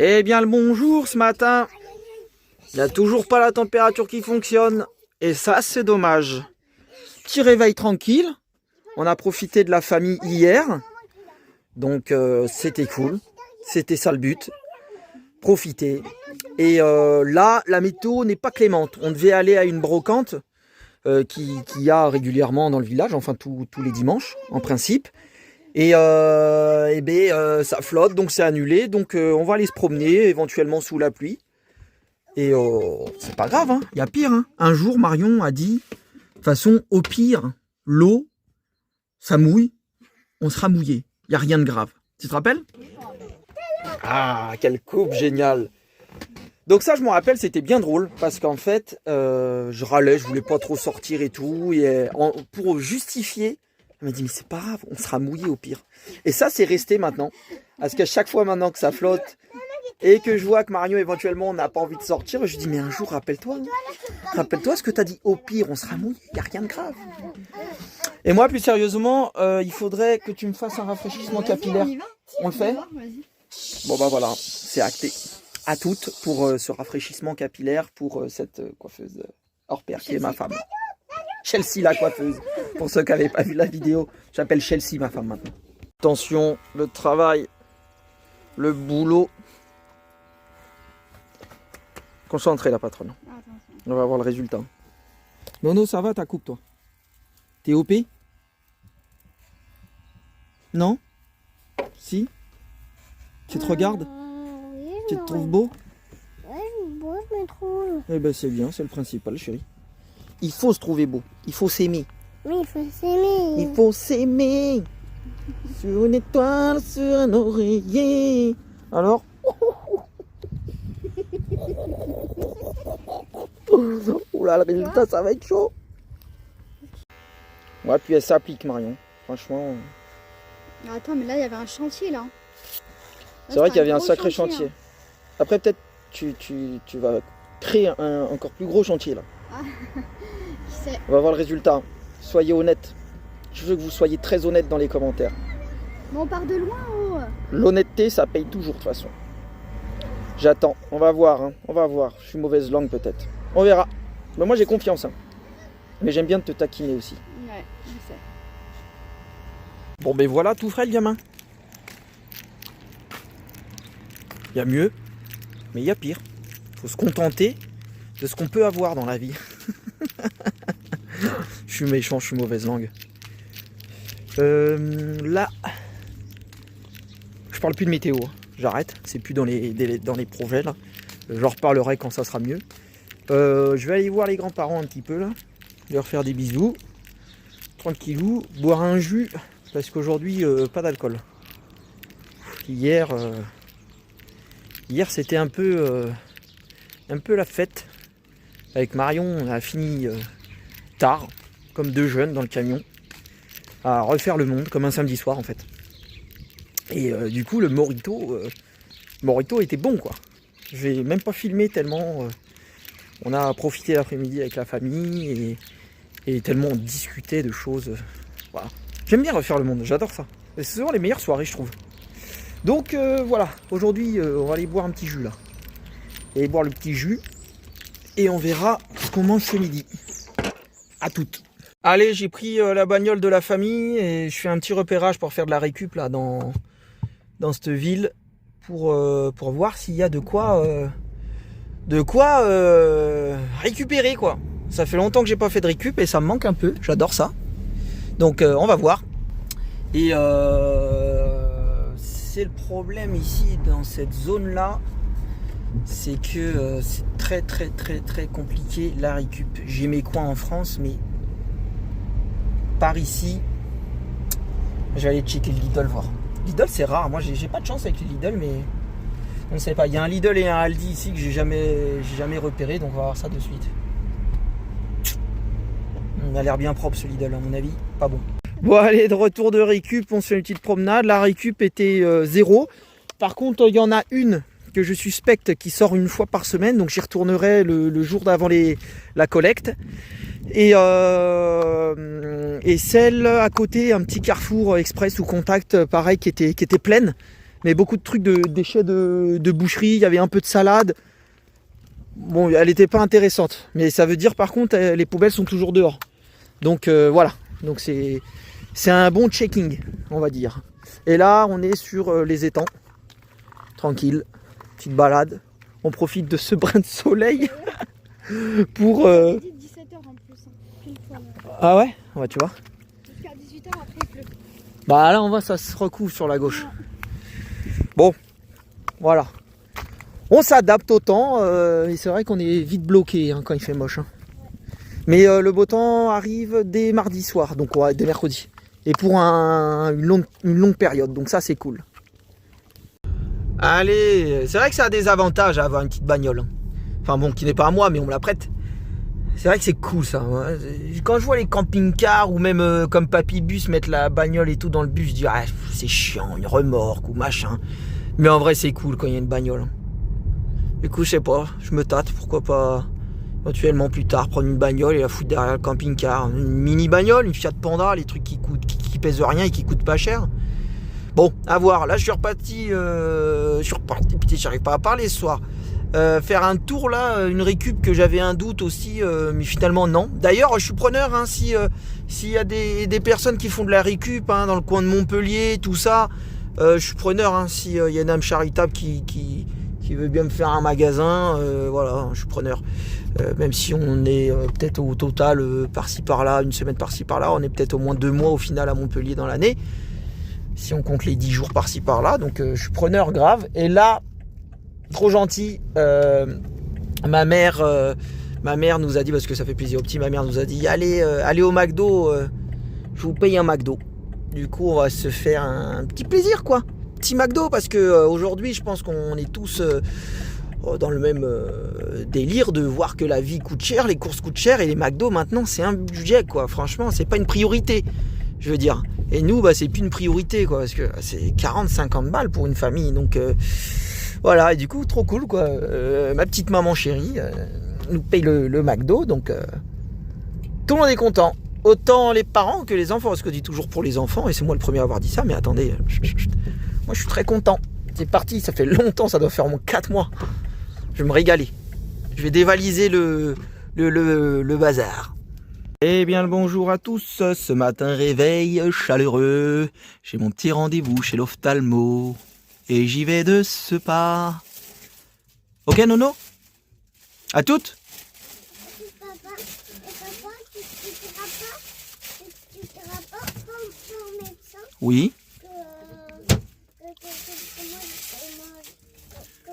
Eh bien le bonjour ce matin. Il n'y a toujours pas la température qui fonctionne. Et ça c'est dommage. Petit réveil tranquille. On a profité de la famille hier. Donc c'était cool. C'était ça le but. Profiter. Et là la météo n'est pas clémente. On devait aller à une brocante qui y a régulièrement dans le village. Enfin tous les dimanches en principe. Et ça flotte, donc c'est annulé. Donc on va aller se promener, éventuellement sous la pluie. Et c'est pas grave, hein. Il y a pire. Hein. Un jour, Marion a dit, de toute façon, au pire, l'eau, ça mouille, on sera mouillé. Il n'y a rien de grave. Tu te rappelles? Ah, quelle coupe géniale. Donc ça, je me rappelle, c'était bien drôle. Parce qu'en fait, je râlais, je voulais pas trop sortir et tout. Et pour justifier... Elle m'a dit, mais c'est pas grave, on sera mouillé au pire. Et ça, c'est resté maintenant. Parce qu'à chaque fois maintenant que ça flotte et que je vois que Marion, éventuellement, n'a pas envie de sortir, je dis, mais un jour, rappelle-toi. Hein. Rappelle-toi ce que tu as dit. Au pire, on sera mouillé, il n'y a rien de grave. Et moi, plus sérieusement, il faudrait que tu me fasses un rafraîchissement capillaire. On le fait? Bon, bah voilà, c'est acté. À toutes pour ce rafraîchissement capillaire pour cette coiffeuse hors pair qui est ma femme. Chelsea la coiffeuse, pour ceux qui n'avaient pas vu la vidéo, j'appelle Chelsea ma femme maintenant. Attention, le travail, le boulot. Concentré la patronne. On va voir le résultat. Nono, ça va ta coupe toi? T'es OP? Non? Si? Tu te regardes? Oui, Tu te trouves beau? Ouais, beau, je me trouve. Eh ben c'est bien, c'est le principal chérie. Il faut se trouver beau, il faut s'aimer. Oui, il faut s'aimer. Il faut s'aimer. Sur une étoile, sur un oreiller. Alors oh là, le résultat, ça va être chaud. Ouais, puis elle s'applique, Marion. Franchement. Attends, mais là, il y avait un chantier, là. C'est vrai qu'il y avait un sacré chantier. chantier. Après, peut-être, tu vas créer un encore plus gros chantier, là. Ah, qui sait. On va voir le résultat. Soyez honnêtes. Je veux que vous soyez très honnêtes dans les commentaires. Bon, on part de loin, oh. L'honnêteté, ça paye toujours, de toute façon. J'attends. On va voir, hein. On va voir. Je suis mauvaise langue, peut-être. On verra. Mais moi, j'ai confiance, hein. Mais j'aime bien te taquiner aussi. Ouais, je sais. Bon, ben voilà, tout frais, le gamin. Il y a mieux, mais il y a pire. Il faut se contenter de ce qu'on peut avoir dans la vie. Je suis méchant, je suis mauvaise langue. Là, je parle plus de météo. Hein. J'arrête. C'est plus dans les projets là. J'en reparlerai quand ça sera mieux. Je vais aller voir les grands-parents un petit peu là. Leur faire des bisous. Tranquillou. Boire un jus. Parce qu'aujourd'hui, pas d'alcool. Hier c'était un peu la fête. Avec Marion, on a fini tard, comme deux jeunes dans le camion, à refaire le monde, comme un samedi soir en fait. Et du coup, le Morito était bon quoi. Je vais même pas filmer tellement on a profité l'après-midi avec la famille et tellement on discutait de choses. Voilà. J'aime bien refaire le monde, j'adore ça. C'est souvent les meilleures soirées, je trouve. Donc voilà, aujourd'hui, on va aller boire un petit jus là. Et boire le petit jus. Et on verra ce qu'on mange ce midi. À toutes. Allez, j'ai pris la bagnole de la famille et je fais un petit repérage pour faire de la récup là dans cette ville pour voir s'il y a de quoi récupérer quoi. Ça fait longtemps que j'ai pas fait de récup et ça me manque un peu. J'adore ça. Donc on va voir. Et c'est le problème ici dans cette zone là. C'est que c'est très compliqué la récup. J'ai mes coins en France, mais par ici, j'allais checker le Lidl voir. Lidl c'est rare, moi j'ai pas de chance avec les Lidl, mais on ne sait pas. Il y a un Lidl et un Aldi ici que j'ai jamais repéré, donc on va voir ça de suite. On a l'air bien propre ce Lidl à mon avis, pas bon. Bon allez, de retour de récup, on se fait une petite promenade. La récup était 0. Par contre, il y en a une que je suspecte qui sort une fois par semaine, donc j'y retournerai le jour d'avant la collecte. Et celle à côté, un petit carrefour express ou contact, pareil, qui était pleine. mais beaucoup de trucs de déchets de boucherie, il y avait un peu de salade. Bon, elle n'était pas intéressante, mais ça veut dire par contre les poubelles sont toujours dehors. Donc voilà, donc c'est un bon checking, on va dire. Et là, on est sur les étangs, tranquille, petite balade. On profite de ce brin de soleil pour... 17h en plus, hein, pile poil. Ah ouais? Ouais, tu vois. Jusqu'à 18h, après il pleut. Bah là, on voit, ça se recouvre sur la gauche. Bon, voilà. On s'adapte au temps, et c'est vrai qu'on est vite bloqué hein, quand il fait moche. Hein. Mais le beau temps arrive dès mardi soir, donc ouais, dès mercredi. Et pour une longue période, donc ça c'est cool. Allez, c'est vrai que ça a des avantages à avoir une petite bagnole. Enfin bon, qui n'est pas à moi, mais on me la prête. C'est vrai que c'est cool ça. Hein. Quand je vois les camping-cars ou même comme Papy Bus mettre la bagnole et tout dans le bus, je dis ah, c'est chiant, une remorque ou machin. Mais en vrai c'est cool quand il y a une bagnole. Du coup je sais pas, je me tâte, pourquoi pas éventuellement plus tard prendre une bagnole et la foutre derrière le camping-car. Une mini bagnole, une Fiat Panda, les trucs qui pèsent rien et qui coûtent pas cher. Bon, à voir. Là, je suis reparti. Putain, j'arrive pas à parler ce soir. Faire un tour là, une récup que j'avais un doute aussi, mais finalement non. D'ailleurs, je suis preneur. Hein, s'il y a des personnes qui font de la récup hein, dans le coin de Montpellier, tout ça, je suis preneur. Hein, s'il y a une âme charitable qui veut bien me faire un magasin, voilà, je suis preneur. Même si on est peut-être au total par-ci par-là, une semaine par-ci par-là, on est peut-être au moins 2 mois au final à Montpellier dans l'année. Si on compte les 10 jours par-ci par-là, donc je suis preneur grave. Et là, trop gentil, ma mère nous a dit, parce que ça fait plaisir au petit, ma mère nous a dit allez au McDo, je vous paye un McDo. Du coup, on va se faire un petit plaisir quoi, petit McDo, parce que aujourd'hui, je pense qu'on est tous dans le même délire de voir que la vie coûte cher, les courses coûtent cher, et les McDo maintenant c'est un budget quoi. Franchement, c'est pas une priorité. Je veux dire, et nous bah c'est plus une priorité quoi, parce que c'est 40-50 balles pour une famille, donc voilà, et du coup trop cool quoi. Ma petite maman chérie nous paye le McDo, donc tout le monde est content, autant les parents que les enfants, parce que je dis toujours pour les enfants, et c'est moi le premier à avoir dit ça, mais attendez, moi je suis très content, c'est parti, ça fait longtemps, ça doit faire au moins 4 mois, je vais me régaler, je vais dévaliser le bazar. Eh bien le bonjour à tous, ce matin réveil chaleureux, j'ai mon petit rendez-vous chez l'ophtalmo, et j'y vais de ce pas. Ok Nono? À toutes? Papa, tu seras pas ton médecin Oui.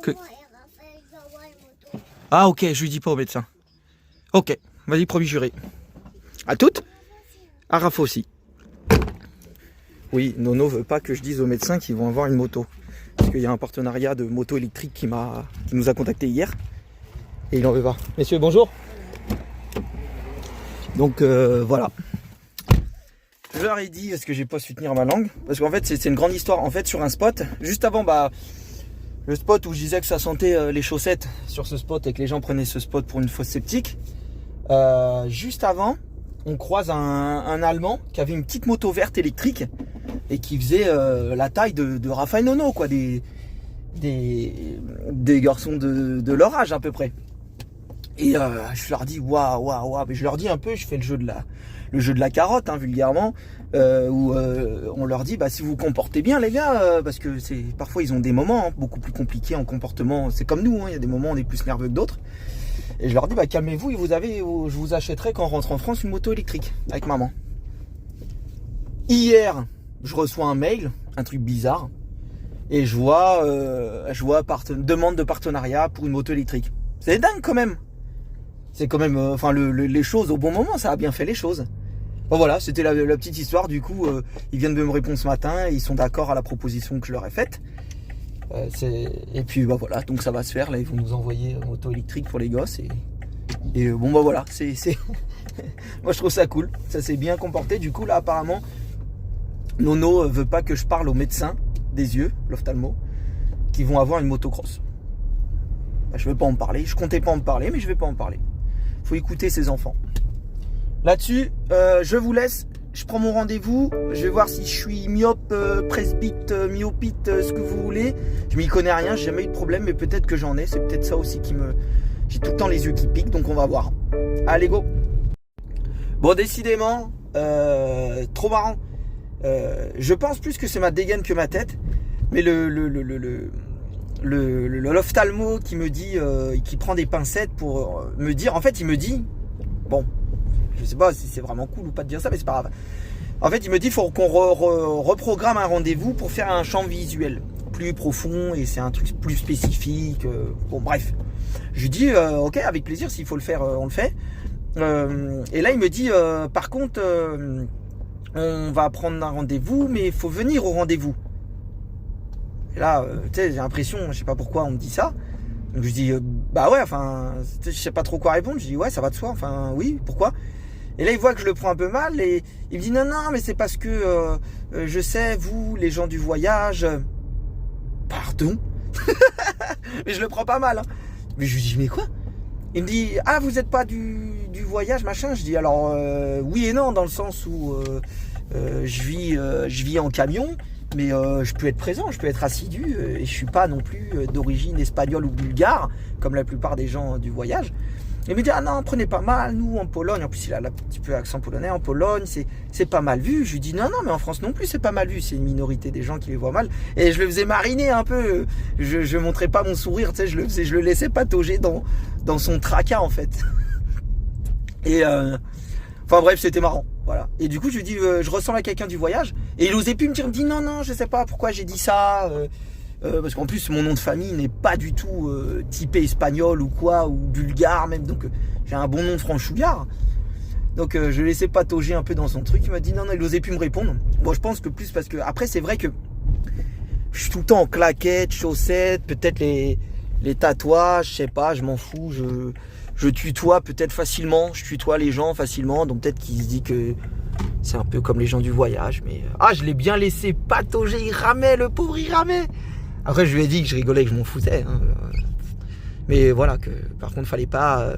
Comment Raphaël va avoir une moto? Ah ok, je lui dis pas au médecin. Ok, vas-y, promis juré. À toutes? À Rafa aussi. Oui, Nono veut pas que je dise aux médecins qu'ils vont avoir une moto. Parce qu'il y a un partenariat de moto électrique qui nous a contacté hier. Et il en veut pas. Messieurs, bonjour. Donc voilà. Je leur ai dit, parce que j'ai pas su tenir ma langue, parce qu'en fait c'est une grande histoire. En fait sur un spot, juste avant le spot où je disais que ça sentait les chaussettes sur ce spot et que les gens prenaient ce spot pour une fosse septique, juste avant, on croise un Allemand qui avait une petite moto verte électrique et qui faisait la taille de Rafa et Nono, quoi, des garçons de leur âge à peu près. Et je leur dis waouh, mais je leur dis un peu, je fais le jeu de la carotte, hein, vulgairement, où on leur dit si vous vous comportez bien les gars, parce que parfois ils ont des moments beaucoup plus compliqués en comportement, c'est comme nous, hein, il y a des moments où on est plus nerveux que d'autres. Et je leur dis calmez-vous, et je vous achèterai quand on rentre en France une moto électrique avec maman. Hier, je reçois un mail, un truc bizarre, et je vois demande de partenariat pour une moto électrique. C'est dingue quand même. C'est quand même, les choses au bon moment, ça a bien fait les choses. Bon voilà, c'était la petite histoire. Du coup, ils viennent de me répondre ce matin, et ils sont d'accord à la proposition que je leur ai faite. Et puis voilà, donc ça va se faire. Là, ils vont nous envoyer une moto électrique pour les gosses. Et voilà, moi je trouve ça cool. Ça s'est bien comporté. Du coup, là, apparemment, Nono veut pas que je parle aux médecins des yeux, l'ophtalmo, qui vont avoir une motocross. Je vais pas en parler. Je comptais pas en parler, mais je vais pas en parler. Faut écouter ses enfants. Là-dessus, je vous laisse. je prends mon rendez-vous, je vais voir si je suis myope, presbyte, myopite, ce que vous voulez. Je m'y connais rien, j'ai jamais eu de problème, mais peut-être que j'en ai. C'est peut-être ça aussi qui me... J'ai tout le temps les yeux qui piquent, donc on va voir. Allez, go. Bon, décidément, trop marrant. Je pense plus que c'est ma dégaine que ma tête, mais l'ophtalmo qui me dit, qui prend des pincettes pour me dire, en fait, il me dit, bon, je sais pas si c'est vraiment cool ou pas de dire ça, mais c'est pas grave. En fait, il me dit, il faut qu'on reprogramme un rendez-vous pour faire un champ visuel plus profond et c'est un truc plus spécifique. Bon, bref. Je lui dis, ok, avec plaisir, s'il faut le faire, on le fait. Et là, il me dit, par contre, on va prendre un rendez-vous, mais il faut venir au rendez-vous. Et là, tu sais, j'ai l'impression, je sais pas pourquoi on me dit ça. Donc je dis, bah ouais, enfin, je sais pas trop quoi répondre. Je dis, ouais, ça va de soi, enfin, oui, pourquoi? Et là, il voit que je le prends un peu mal et il me dit, non, non, mais c'est parce que je sais, vous, les gens du voyage, pardon? Mais je le prends pas mal, hein. Mais je lui dis, mais quoi? Il me dit, ah, vous n'êtes pas du voyage, machin. Je dis, alors, oui et non, dans le sens où je vis en camion, mais je peux être présent, je peux être assidu, et je suis pas non plus d'origine espagnole ou bulgare, comme la plupart des gens du voyage. Il me dit, ah non, prenez pas mal, nous, en Pologne, en plus il a un petit peu accent polonais, en Pologne, c'est pas mal vu. Je lui dis, non, non, mais en France non plus, c'est pas mal vu, c'est une minorité des gens qui les voient mal. Et je le faisais mariner un peu, je montrais pas mon sourire, tu sais, je le laissais patauger dans son tracas, en fait. Et, enfin bref, c'était marrant, voilà. Et du coup, je lui dis, je ressemble à quelqu'un du voyage, et il osait plus me dire, il me dit, non, non, je sais pas pourquoi j'ai dit ça, parce qu'en plus mon nom de famille n'est pas du tout typé espagnol ou quoi, ou bulgare même, donc j'ai un bon nom de franchouillard. Donc je le laissais patauger un peu dans son truc. Il m'a dit non, non, il osait plus me répondre. Bon, je pense que plus parce que après c'est vrai que je suis tout le temps en claquettes, chaussettes, peut-être les tatouages, je sais pas, je m'en fous, je tutoie peut-être facilement, je tutoie les gens facilement, donc peut-être qu'il se dit que c'est un peu comme les gens du voyage, mais ah, je l'ai bien laissé patauger, il ramait, le pauvre, il ramait. Après, je lui ai dit que je rigolais, que je m'en foutais. Hein. Mais voilà, que par contre, fallait pas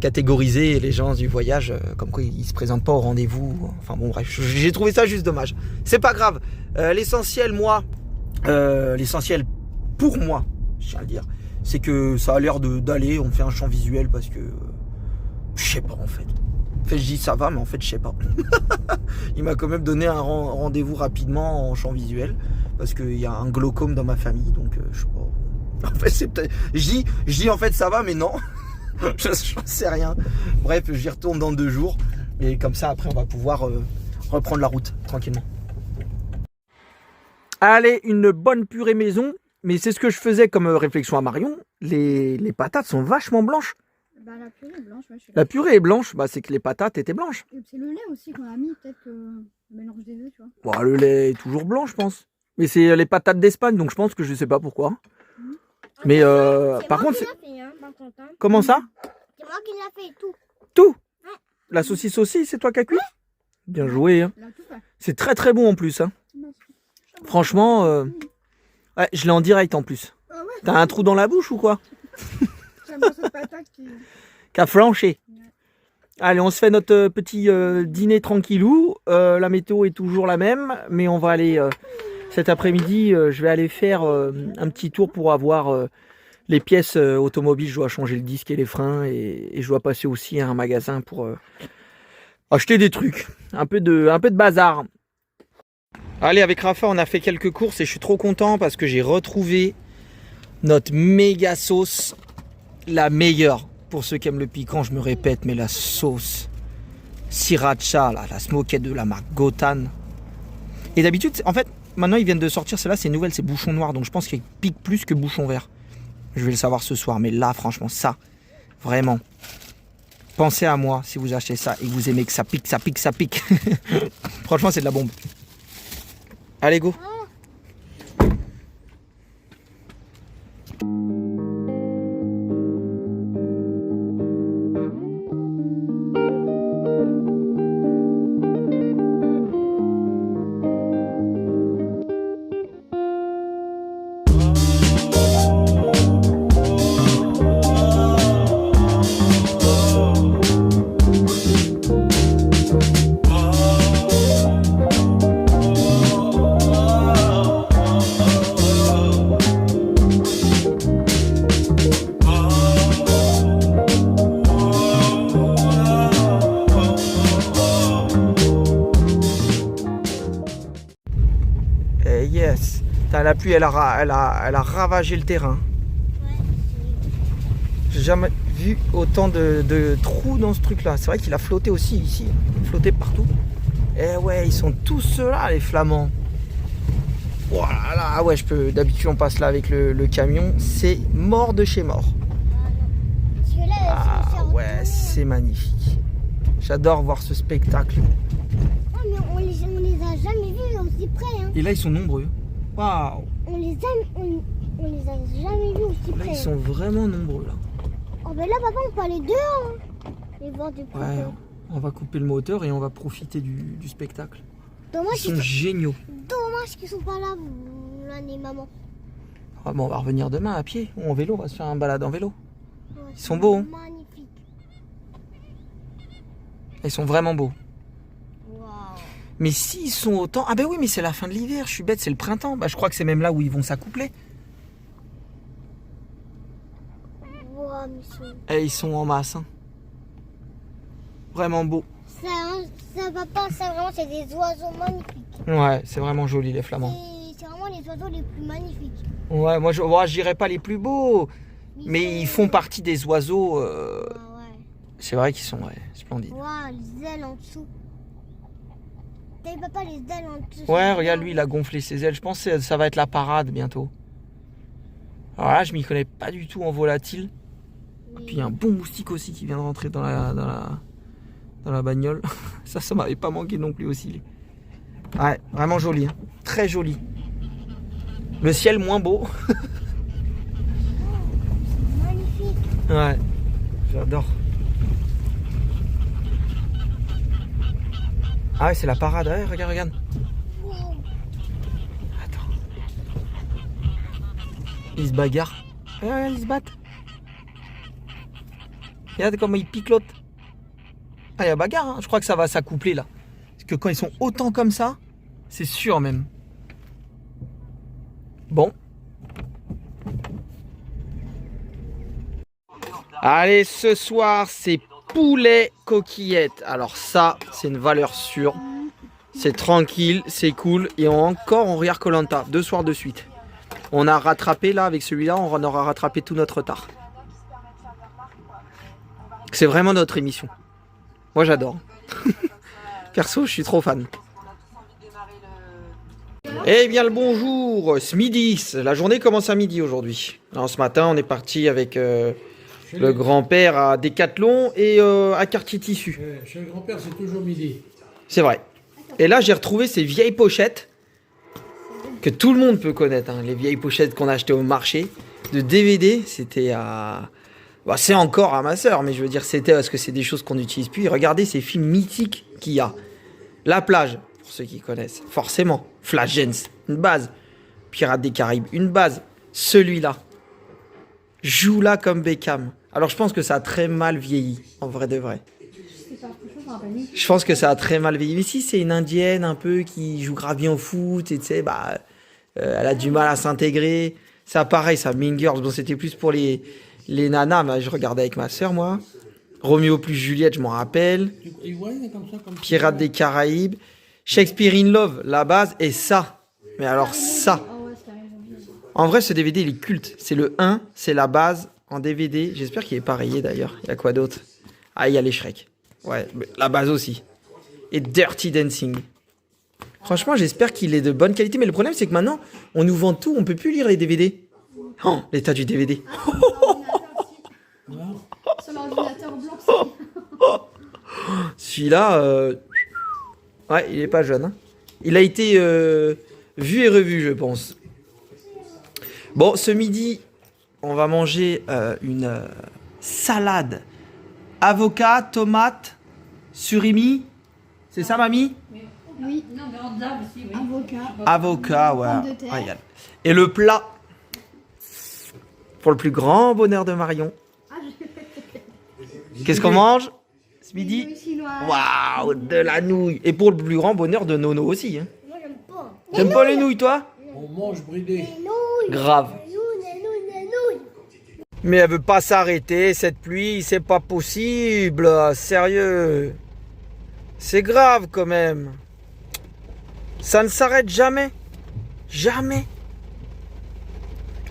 catégoriser les gens du voyage comme quoi ils se présentent pas au rendez-vous. Enfin bon, bref, j'ai trouvé ça juste dommage. C'est pas grave. L'essentiel, l'essentiel pour moi, je tiens à le dire, c'est que ça a l'air d'aller. On fait un champ visuel parce que je sais pas en fait. En fait, je dis ça va, mais en fait, je sais pas. Il m'a quand même donné un rendez-vous rapidement en champ visuel parce qu'il y a un glaucome dans ma famille, donc je sais pas. En fait, c'est peut-être. Je dis en fait ça va, mais non. Je sais rien. Bref, j'y retourne dans 2 jours et comme ça après on va pouvoir reprendre la route tranquillement. Allez, une bonne purée maison, mais c'est ce que je faisais comme réflexion à Marion. Les patates sont vachement blanches. Bah, la purée est blanche, ouais, je suis La purée est blanche, bah c'est que les patates étaient blanches. Et c'est le lait aussi qu'on a mis, peut-être le mélange des œufs, tu vois. Bon, le lait est toujours blanc, je pense. Mais c'est les patates d'Espagne, donc je pense que je sais pas pourquoi. Mais par contre, c'est... Comment ça? C'est moi qui l'a fait tout. Tout? La saucisse aussi, c'est toi qui as cuit? Bien joué, hein. C'est très très bon en plus, hein. Franchement, ouais, je l'ai en direct en plus. T'as un trou dans la bouche ou quoi? Cette patate qui a flanché. Allez, on se fait notre petit dîner tranquillou. La météo est toujours la même, mais on va aller cet après-midi. Je vais aller faire un petit tour pour avoir les pièces automobiles. Je dois changer le disque et les freins et je dois passer aussi à un magasin pour acheter des trucs, un peu de bazar. Allez, avec Rafa, on a fait quelques courses et je suis trop content parce que j'ai retrouvé notre méga sauce. La meilleure, pour ceux qui aiment le piquant, je me répète, mais la sauce sriracha, là, la smoked de la marque Gotan. Et d'habitude, en fait, maintenant ils viennent de sortir, celle-là c'est nouvelle, c'est bouchon noir, donc je pense qu'il pique plus que bouchon vert. Je vais le savoir ce soir, mais là, franchement, ça, vraiment, pensez à moi si vous achetez ça et que vous aimez que ça pique, ça pique, ça pique. Franchement, c'est de la bombe. Allez, go. la pluie, elle a ravagé le terrain. J'ai jamais vu autant de trous dans ce truc-là. C'est vrai qu'il a flotté aussi ici. Il flottait partout. Eh ouais, ils sont tous là, les Flamands. Voilà, ah ouais, d'habitude, on passe là avec le camion. C'est mort de chez mort. Ah ouais, c'est magnifique. J'adore voir ce spectacle. Ah, mais on les a jamais vus aussi près. Hein. Et là, ils sont nombreux. Waouh! On les a jamais vus aussi Là, près. ils sont vraiment nombreux là. Oh, ben là, papa, on peut aller dehors. Hein. Et voir du plus Ouais, près. on va couper le moteur et on va profiter du spectacle. Dommage Ils sont géniaux. qu'ils sont pas là, les mamans. Ah bon, on va revenir demain à pied ou en vélo. On va se faire un balade en vélo. Ouais, Ils sont beaux, hein. Magnifiques. Ils sont vraiment beaux. Waouh. Mais s'ils sont autant... Ah ben oui, mais c'est la fin de l'hiver. Je suis bête, c'est le printemps. Bah, je crois que c'est même là où ils vont s'accoupler. Waouh, mais ils sont... Et ils sont en masse. Hein. Vraiment beaux. Ça va pas, ça vraiment, c'est des oiseaux magnifiques. Ouais, c'est vraiment joli les flamands. C'est vraiment les oiseaux les plus magnifiques. Ouais, moi je dirais pas les plus beaux. Mais ils font partie des oiseaux. Ouais. C'est vrai qu'ils sont splendides. Waouh, les ailes en dessous. T'as vu, papa, les ailes en dessous. Ouais, regarde, lui, il a gonflé ses ailes. Je pense que ça va être la parade bientôt. Alors là, je m'y connais pas du tout en volatile. Et puis il y a un bon moustique aussi qui vient de rentrer dans la bagnole. Ça m'avait pas manqué non plus aussi. Ouais, vraiment joli. Hein. Très joli. Le ciel moins beau. Magnifique. Ouais, j'adore. Ah ouais, c'est la parade. Ouais, regarde. Wow. Attends. Ils se bagarrent. Regarde, ils se battent. Regarde comment ils picotent. Ah, il y a bagarre, hein. Je crois que ça va s'accoupler là. Parce que quand ils sont autant comme ça, c'est sûr même. Bon. Allez, ce soir, c'est poulet coquillette. Alors ça, c'est une valeur sûre. C'est tranquille, c'est cool. Et on regarde Koh-Lanta 2 soirs de suite. On a rattrapé là, avec celui-là, on aura rattrapé tout notre retard. C'est vraiment notre émission. Moi, j'adore. Perso, je suis trop fan. Eh bien, le bonjour. Ce midi, la journée commence à midi aujourd'hui. Alors, ce matin, on est parti avec le grand-père à Décathlon et à Quartier Tissu. Chez le grand-père, c'est toujours midi. C'est vrai. Et là, j'ai retrouvé ces vieilles pochettes que tout le monde peut connaître. Hein, les vieilles pochettes qu'on a achetées au marché de DVD. C'était à... Bah, c'est encore à ma sœur, mais je veux dire, c'était parce que c'est des choses qu'on n'utilise plus. Et regardez ces films mythiques qu'il y a. La plage, pour ceux qui connaissent, forcément. Flashdance, une base. Pirates des Caraïbes, une base. Celui-là. Joue là comme Beckham. Alors je pense que ça a très mal vieilli, en vrai de vrai. Je pense que ça a très mal vieilli. Mais si c'est une indienne un peu qui joue grave bien au foot, et tu sais, bah, elle a du mal à s'intégrer. Ça pareil, ça, Mean Girls. Bon, c'était plus pour les nanas, mais je regardais avec ma sœur, moi. Roméo plus Juliette, je m'en rappelle. Pirates des Caraïbes. Shakespeare in Love, la base, et ça. Mais alors ça. En vrai, ce DVD, il est culte. C'est le 1, c'est la base en DVD. J'espère qu'il est pas rayé d'ailleurs. Il y a quoi d'autre? Ah, il y a les Shrek. Ouais, la base aussi. Et Dirty Dancing. Franchement, j'espère qu'il est de bonne qualité. Mais le problème, c'est que maintenant, on nous vend tout. On peut plus lire les DVD. Oh, l'état du DVD. Sur l'ordinateur blanc. Celui-là, ouais, il est pas jeune. Hein. Il a été vu et revu, je pense. Bon, ce midi, on va manger une salade. Avocat, tomate, surimi. C'est ça, mamie? Oui. Non, mais en dame aussi, oui. Avocat. Avocat, ouais. Pommes de terre. Regarde. Et le plat, pour le plus grand bonheur de Marion. Qu'est-ce qu'on mange ce midi? Waouh, de la nouille. Et pour le plus grand bonheur de Nono aussi. Hein. Moi, j'aime pas. T'aimes pas les nouilles, toi? On mange bridé. Les nouilles. Grave. Les nouilles. Mais elle veut pas s'arrêter, cette pluie, c'est pas possible. Sérieux. C'est grave quand même. Ça ne s'arrête jamais. Jamais.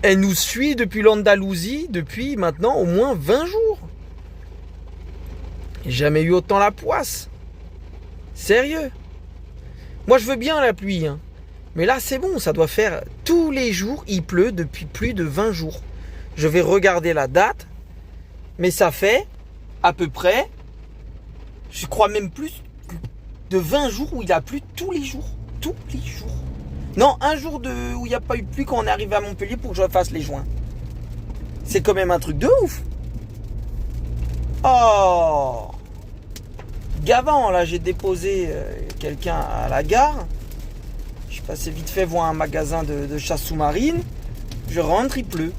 Elle nous suit depuis l'Andalousie, depuis maintenant au moins 20 jours. J'ai jamais eu autant la poisse. Sérieux. Moi je veux bien la pluie, hein. Mais là c'est bon, ça doit faire tous les jours, il pleut depuis plus de 20 jours. Je vais regarder la date, mais ça fait à peu près, je crois même plus de 20 jours où il a plu tous les jours. Tous les jours. Non, un jour où il n'y a pas eu de pluie quand on est arrivé à Montpellier pour que je fasse les joints. C'est quand même un truc de ouf. Oh, gavant, là j'ai déposé quelqu'un à la gare. Je suis passé vite fait voir un magasin de chasse sous-marine. Je rentre, il pleut.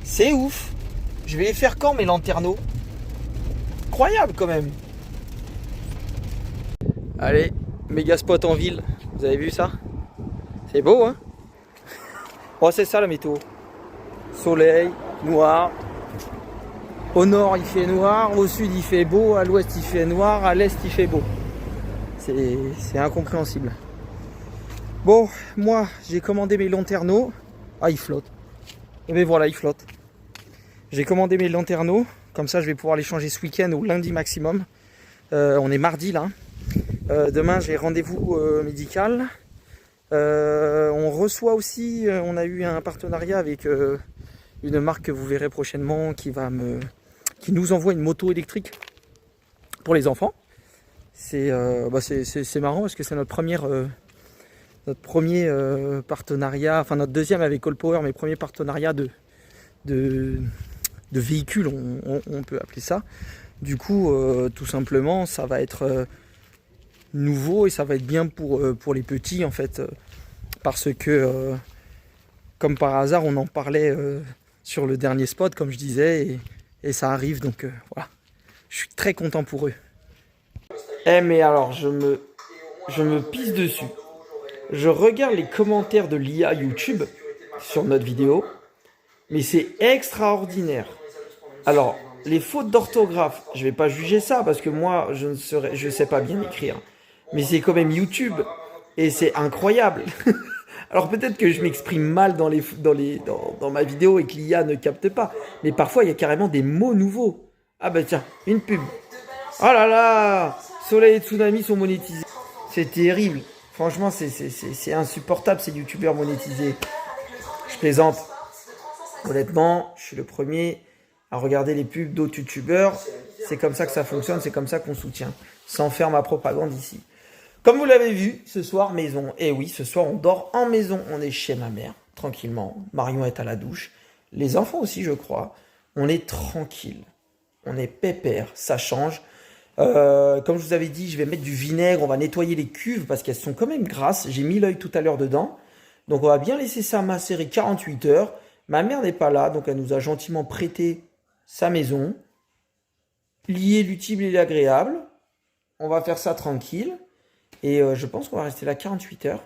C'est ouf. Je vais les faire quand mes lanterneaux? Incroyable quand même. Allez, méga spot en ville. Vous avez vu ça? C'est beau, hein? Oh, c'est ça la météo. Soleil, noir. Au nord il fait noir, au sud il fait beau, à l'ouest il fait noir, à l'est il fait beau. C'est incompréhensible. Bon, moi j'ai commandé mes lanterneaux. Ah, ils flottent. Et bien voilà, ils flottent. J'ai commandé mes lanterneaux. Comme ça je vais pouvoir les changer ce week-end ou lundi maximum. On est mardi là. Demain j'ai rendez-vous médical. On reçoit aussi, on a eu un partenariat avec une marque que vous verrez prochainement qui nous envoie une moto électrique pour les enfants. C'est marrant parce que c'est notre premier partenariat, enfin notre deuxième avec All Power, mais premier partenariat de véhicules, on peut appeler ça. Du coup, tout simplement, ça va être nouveau et ça va être bien pour les petits en fait, parce que comme par hasard, on en parlait sur le dernier spot, comme je disais, et ça arrive, donc voilà. Je suis très content pour eux. Eh mais alors, je me pisse dessus. Je regarde les commentaires de l'IA YouTube sur notre vidéo, mais c'est extraordinaire. Alors, les fautes d'orthographe, je vais pas juger ça parce que moi, je sais pas bien écrire. Mais c'est quand même YouTube et c'est incroyable. Alors peut-être que je m'exprime mal dans ma vidéo et que l'IA ne capte pas, mais parfois il y a carrément des mots nouveaux. Ah bah tiens, une pub. Oh là là, Soleil et Tsunami sont monétisés. C'est terrible. Franchement, c'est insupportable ces youtubeurs monétisés. Je plaisante. Honnêtement, je suis le premier à regarder les pubs d'autres youtubeurs. C'est comme ça que ça fonctionne, c'est comme ça qu'on soutient. Sans faire ma propagande ici. Comme vous l'avez vu, ce soir, maison. Et oui, ce soir, on dort en maison. On est chez ma mère, tranquillement. Marion est à la douche. Les enfants aussi, je crois. On est tranquille. On est pépère. Ça change. Comme je vous avais dit, je vais mettre du vinaigre. On va nettoyer les cuves parce qu'elles sont quand même grasses. J'ai mis l'œil tout à l'heure dedans. Donc, on va bien laisser ça macérer 48 heures. Ma mère n'est pas là. Donc, elle nous a gentiment prêté sa maison. Lier l'utile et l'agréable. On va faire ça tranquille. Et je pense qu'on va rester là 48 heures.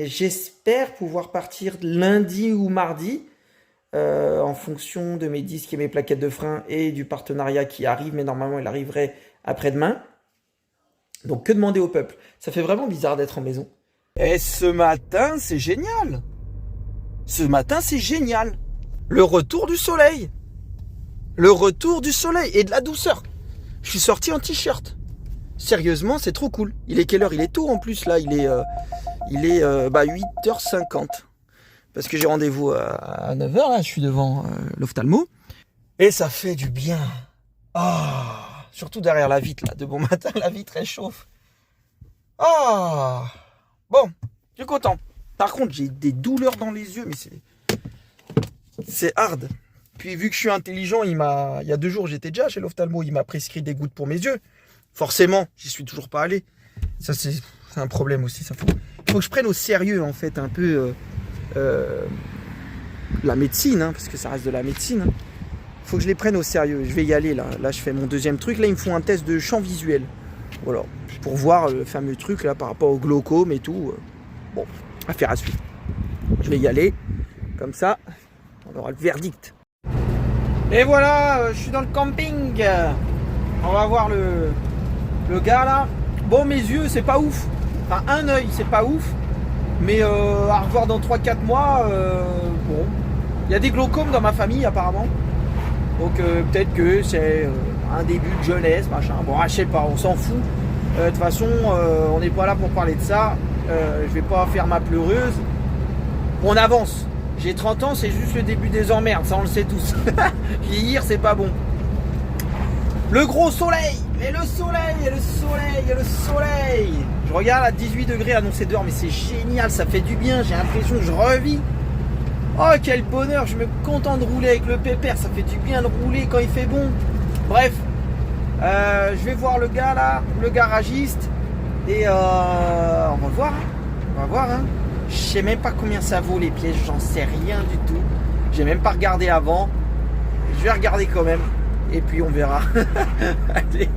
J'espère pouvoir partir lundi ou mardi en fonction de mes disques et mes plaquettes de frein et du partenariat qui arrive. Mais normalement, il arriverait après-demain. Donc, que demander au peuple? Ça fait vraiment bizarre d'être en maison. Et ce matin, c'est génial. Ce matin, c'est génial. Le retour du soleil. Le retour du soleil et de la douceur. Je suis sorti en t-shirt. Sérieusement, c'est trop cool. Il est quelle heure? Il est tôt en plus là. Il est 8h50. Parce que j'ai rendez-vous à 9h là. Je suis devant l'ophtalmo. Et ça fait du bien. Ah, surtout derrière la vitre là. De bon matin, la vitre elle chauffe. Ah, bon, je suis content. Par contre, j'ai des douleurs dans les yeux, mais c'est hard. Puis vu que je suis intelligent, il y a 2 jours, j'étais déjà chez l'ophtalmo. Il m'a prescrit des gouttes pour mes yeux. Forcément, j'y suis toujours pas allé. Ça, c'est un problème aussi. Il faut que je prenne au sérieux, en fait, un peu la médecine, hein, parce que ça reste de la médecine. Il faut que je les prenne au sérieux. Je vais y aller, là. Là, je fais mon deuxième truc. Là, ils me font un test de champ visuel. Voilà. Pour voir le fameux truc, là, par rapport au glaucome et tout. Bon, affaire à suivre. Je vais y aller. Comme ça, on aura le verdict. Et voilà, je suis dans le camping. On va voir le gars là. Bon, mes yeux, c'est pas ouf. Enfin, un œil, c'est pas ouf. Mais à revoir dans 3-4 mois, bon. Il y a des glaucomes dans ma famille apparemment. Donc peut-être que c'est un début de jeunesse, machin. Bon, je sais pas, on s'en fout. De toute façon, on n'est pas là pour parler de ça. Je vais pas faire ma pleureuse. On avance. J'ai 30 ans, c'est juste le début des emmerdes, ça on le sait tous. Vieillir, c'est pas bon. Le gros soleil, et le soleil, et le soleil, et le soleil. Je regarde à 18 degrés annoncé dehors, mais c'est génial, ça fait du bien, j'ai l'impression que je revis. Oh, quel bonheur, je me content de rouler avec le pépère, ça fait du bien de rouler quand il fait bon. Bref, je vais voir le gars là, le garagiste, et on va voir, on va voir. Hein. Je sais même pas combien ça vaut les pièces, j'en sais rien du tout. J'ai même pas regardé avant. Je vais regarder quand même. Et puis on verra. Allez.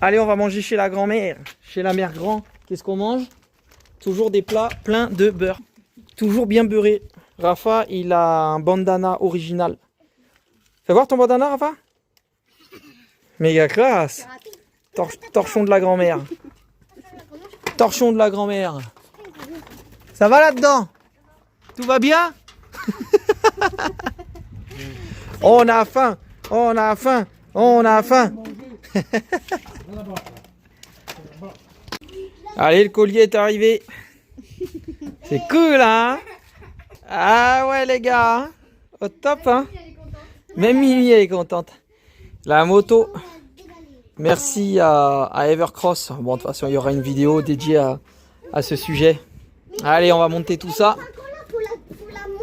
Allez, on va manger chez la grand-mère, chez la mère grand. Qu'est-ce qu'on mange? Toujours des plats pleins de beurre. Toujours bien beurré. Rafa, il a un bandana original. Fais voir ton bandana, Rafa. Méga classe. Torchon de la grand-mère. Torchon de la grand-mère. Ça va là-dedans? Tout va bien? On a faim, on a faim, on a faim. Allez, le collier est arrivé. C'est cool, hein? Ah ouais, les gars. Au top, hein? Même Mimi, elle est contente. La moto. Merci à Evercross. Bon, de toute façon, il y aura une vidéo dédiée à ce sujet. Allez, on va monter tout ça.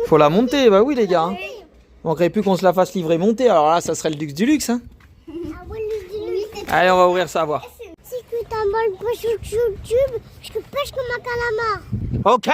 Faut la monter, bah oui, les gars. Hein. Il manquerait plus qu'on se la fasse livrer montée. Alors là, ça serait le luxe du luxe, hein? Allez, on va ouvrir ça, voir. Si tu t'emballes pas sur YouTube, je te pêche comme un calamar. Ok.